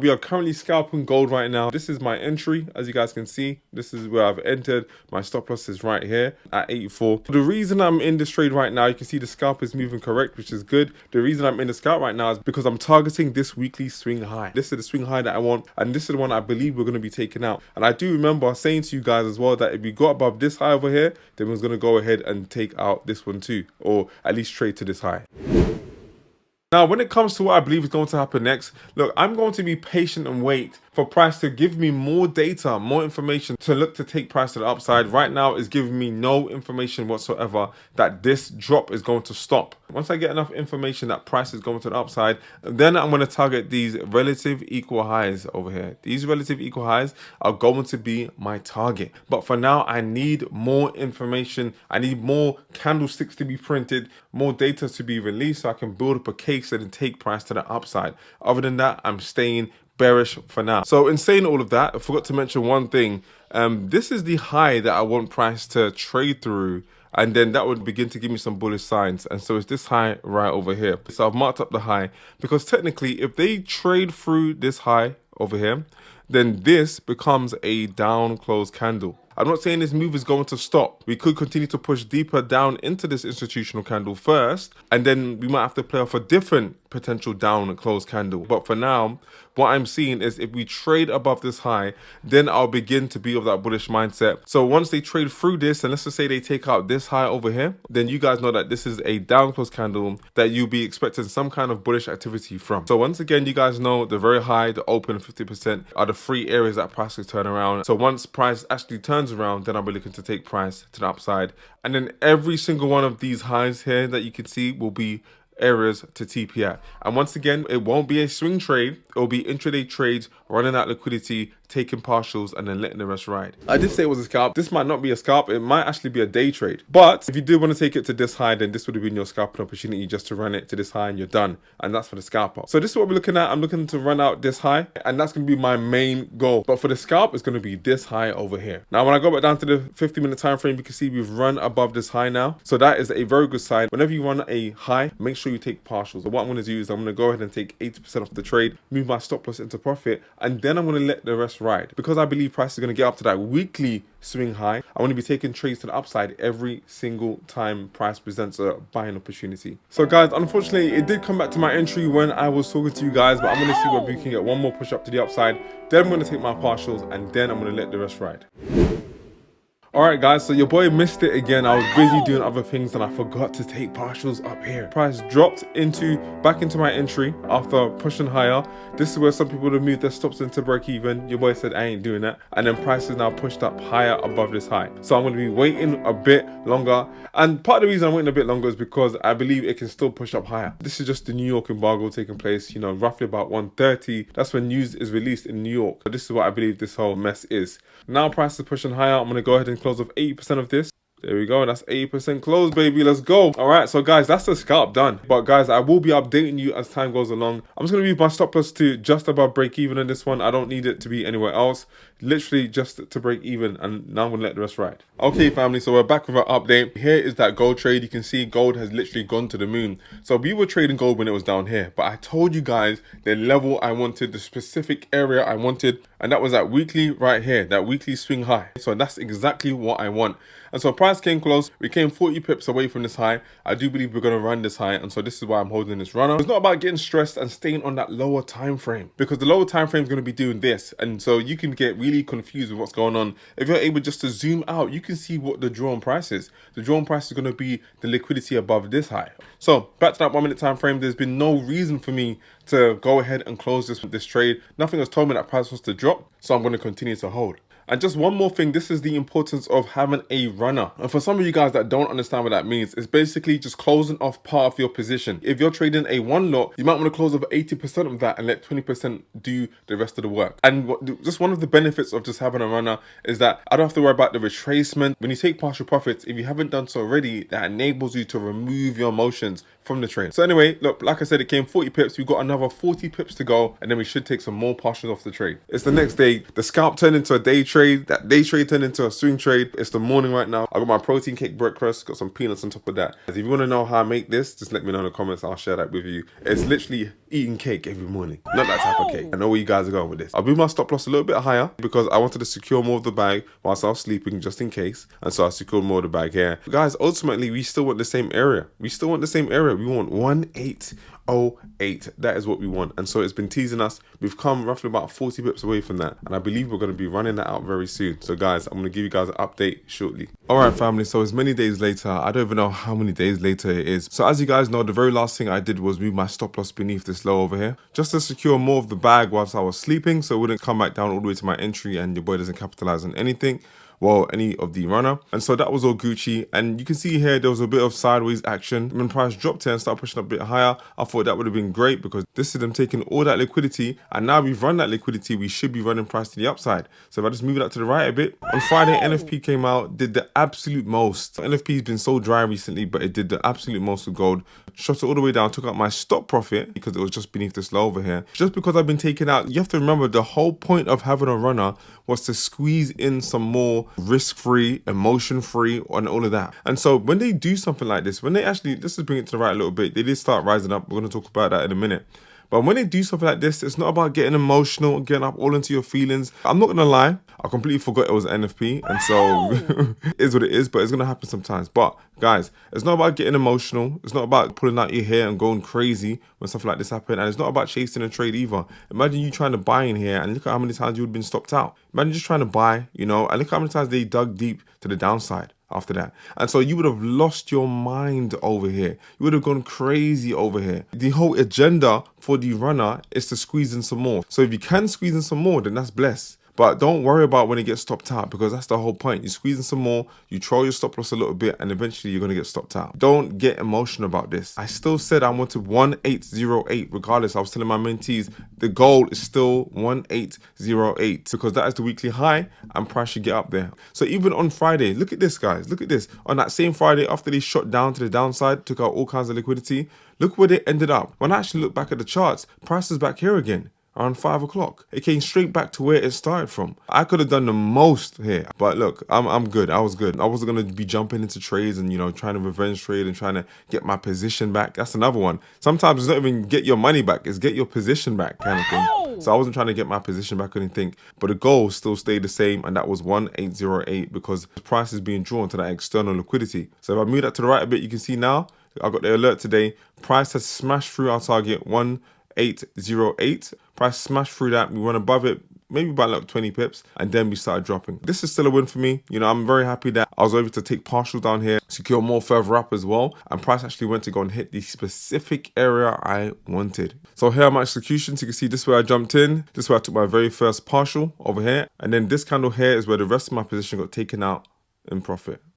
We are currently scalping gold right now. This is my entry, as you guys can see. This is where I've entered. My stop loss is right here at 84. The reason I'm in this trade right now, you can see the scalp is moving correct, which is good. The reason I'm in the scalp right now is because I'm targeting this weekly swing high. This is the swing high that I want, and this is the one I believe we're going to be taking out. And I do remember saying to you guys as well that if we got above this high over here, then we're going to go ahead and take out this one too, or at least trade to this high. Now, when it comes to what I believe is going to happen next, look, I'm going to be patient and wait for price to give me more data, more information to look to take price to the upside. Right now, it's giving me no information whatsoever that this drop is going to stop. Once I get enough information that price is going to the upside, then I'm going to target these relative equal highs over here. These relative equal highs are going to be my target. But for now, I need more information. I need more candlesticks to be printed, more data to be released so I can build up a case and take price to the upside. Other than that, I'm staying bearish for now. So in saying all of that, I forgot to mention one thing. This is the high that I want price to trade through, and then that would begin to give me some bullish signs. And so it's this high right over here. So I've marked up the high because technically if they trade through this high over here, then this becomes a down close candle. I'm not saying this move is going to stop. We could continue to push deeper down into this institutional candle first, and then we might have to play off a different potential down close candle. But for now, what I'm seeing is if we trade above this high, then I'll begin to be of that bullish mindset. So once they trade through this, and let's just say they take out this high over here, then you guys know that this is a down close candle that you'll be expecting some kind of bullish activity from. So once again, you guys know the very high, the open, 50% are the three areas that price will turn around. So once price actually turns around, then I'll be looking to take price to the upside. And then every single one of these highs here that you can see will be areas to TP at. And once again, it won't be a swing trade. It will be intraday trades, running out liquidity, taking partials, and then letting the rest ride. I did say it was a scalp. This might not be a scalp. It might actually be a day trade. But if you did want to take it to this high, then this would have been your scalping opportunity, just to run it to this high and you're done. And that's for the scalper. So this is what we're looking at. I'm looking to run out this high, and that's going to be my main goal. But for the scalp, it's going to be this high over here. Now, when I go back down to the 50-minute time frame, you can see we've run above this high now. So that is a very good sign. Whenever you run a high, make sure you take partials. So what I'm going to do is I'm going to go ahead and take 80% off the trade, move my stop loss into profit, and then I'm going to let the rest ride. Because I believe price is going to get up to that weekly swing high, I want to be taking trades to the upside every single time price presents a buying opportunity. So guys, unfortunately, it did come back to my entry when I was talking to you guys, but I'm going to see whether we can get one more push up to the upside. Then I'm going to take my partials, and then I'm going to let the rest ride. Alright guys, so your boy missed it again. I was busy doing other things and I forgot to take partials up here. Price dropped back into my entry after pushing higher. This is where some people would move their stops into break even. Your boy said I ain't doing that. And then price is now pushed up higher above this high. So I'm going to be waiting a bit longer. And part of the reason I'm waiting a bit longer is because I believe it can still push up higher. This is just the New York embargo taking place, you know, roughly about 1:30. That's when news is released in New York. So this is what I believe this whole mess is. Now price is pushing higher. I'm going to go ahead and close off 80% of this. There we go. That's 80% close, baby. Let's go. All right. So guys, that's the scalp done. But guys, I will be updating you as time goes along. I'm just going to move my stop loss to just above break even in this one. I don't need it to be anywhere else. Literally just to break even. And now I'm going to let the rest ride. Okay, family. So we're back with our update. Here is that gold trade. You can see gold has literally gone to the moon. So we were trading gold when it was down here. But I told you guys the level I wanted, the specific area I wanted. And that was that weekly right here, that weekly swing high. So that's exactly what I want. And so price came close. We came 40 pips away from this high. I do believe we're going to run this high. And so this is why I'm holding this runner. It's not about getting stressed and staying on that lower time frame, because the lower time frame is going to be doing this. And so you can get really confused with what's going on. If you're able just to zoom out, you can see what the drawn price is. The drawn price is going to be the liquidity above this high. So back to that 1 minute time frame, there's been no reason for me to go ahead and close this trade. Nothing has told me that price was to drop, so I'm going to continue to hold. And just one more thing, this is the importance of having a runner. And for some of you guys that don't understand what that means, it's basically just closing off part of your position. If you're trading a one lot, you might want to close over 80% of that and let 20% do the rest of the work. And just one of the benefits of just having a runner is that I don't have to worry about the retracement. When you take partial profits, if you haven't done so already, that enables you to remove your emotions from the trade. So anyway, look, like I said, it came 40 pips. We've got another 40 pips to go, and then we should take some more partials off the trade. It's the next day. The scalp turned into a day trade. That day trade turned into a swing trade. It's the morning right now. I got my protein cake breakfast, got some peanuts on top of that. If you want to know how I make this, just let me know in the comments. I'll share that with you. It's literally eating cake every morning. Not that type of cake. I know where you guys are going with this. I'll move my stop loss a little bit higher because I wanted to secure more of the bag whilst I was sleeping, just in case. And so I secured more of the bag here. But guys, ultimately, we still want the same area. We still want the same area. We want 1808. That is what we want. And so it's been teasing us. We've come roughly about 40 pips away from that. And I believe we're going to be running that out very soon. So guys, I'm going to give you guys an update shortly. All right, family. So it's many days later. I don't even know how many days later it is. So as you guys know, the very last thing I did was move my stop loss beneath this low over here, just to secure more of the bag whilst I was sleeping, so it wouldn't come back down all the way to my entry and your boy doesn't capitalize on anything. Well, any of the runner. And so that was all Gucci. And you can see here, there was a bit of sideways action. When price dropped here and started pushing up a bit higher, I thought that would have been great because this is them taking all that liquidity. And now we've run that liquidity, we should be running price to the upside. So if I just move it up to the right a bit. On Friday, NFP came out, did the absolute most. NFP has been so dry recently, but it did the absolute most with gold. Shot it all the way down, took out my stop profit because it was just beneath this low over here. Just because I've been taking out, you have to remember the whole point of having a runner was to squeeze in some more risk-free, emotion-free, and all of that. And so when they do something like this, when they actually, let's just bring it to the right a little bit, they did start rising up. We're going to talk about that in a minute. But when they do something like this, it's not about getting emotional, getting up all into your feelings. I'm not going to lie, I completely forgot it was NFP. And so it is what it is, but it's going to happen sometimes. But guys, it's not about getting emotional. It's not about pulling out your hair and going crazy when stuff like this happen. And it's not about chasing a trade either. Imagine you trying to buy in here and look at how many times you would have been stopped out. Imagine just trying to buy, you know, and look how many times they dug deep to the downside after that. And so you would have lost your mind over here. You would have gone crazy over here. The whole agenda for the runner is to squeeze in some more. So if you can squeeze in some more, then that's blessed. But don't worry about when it gets stopped out, because that's the whole point. You squeeze in some more, you troll your stop loss a little bit, and eventually you're going to get stopped out. Don't get emotional about this. I still said I wanted 1808 regardless. I was telling my mentees the goal is still 1808 because that is the weekly high and price should get up there. So even on Friday, look at this, guys. Look at this. On that same Friday, after they shot down to the downside, took out all kinds of liquidity, look where they ended up. When I actually look back at the charts, price is back here again. Around 5 o'clock. It came straight back to where it started from. I could have done the most here. But look, I'm good. I was good. I wasn't going to be jumping into trades and, you know, trying to revenge trade and trying to get my position back. That's another one. Sometimes it's not even get your money back. It's get your position back kind of thing. So I wasn't trying to get my position back or anything. But the goal still stayed the same. And that was 1808 because the price is being drawn to that external liquidity. So if I move that to the right a bit, you can see now, I got the alert today. Price has smashed through our target 1808. Price smashed through that. We went above it, maybe by like 20 pips, and then we started dropping. This is still a win for me. You know, I'm very happy that I was able to take partial down here, secure more further up as well, and price actually went to go and hit the specific area I wanted. So here are my executions. You can see this is where I jumped in. This is where I took my very first partial over here. And then this candle here is where the rest of my position got taken out in profit.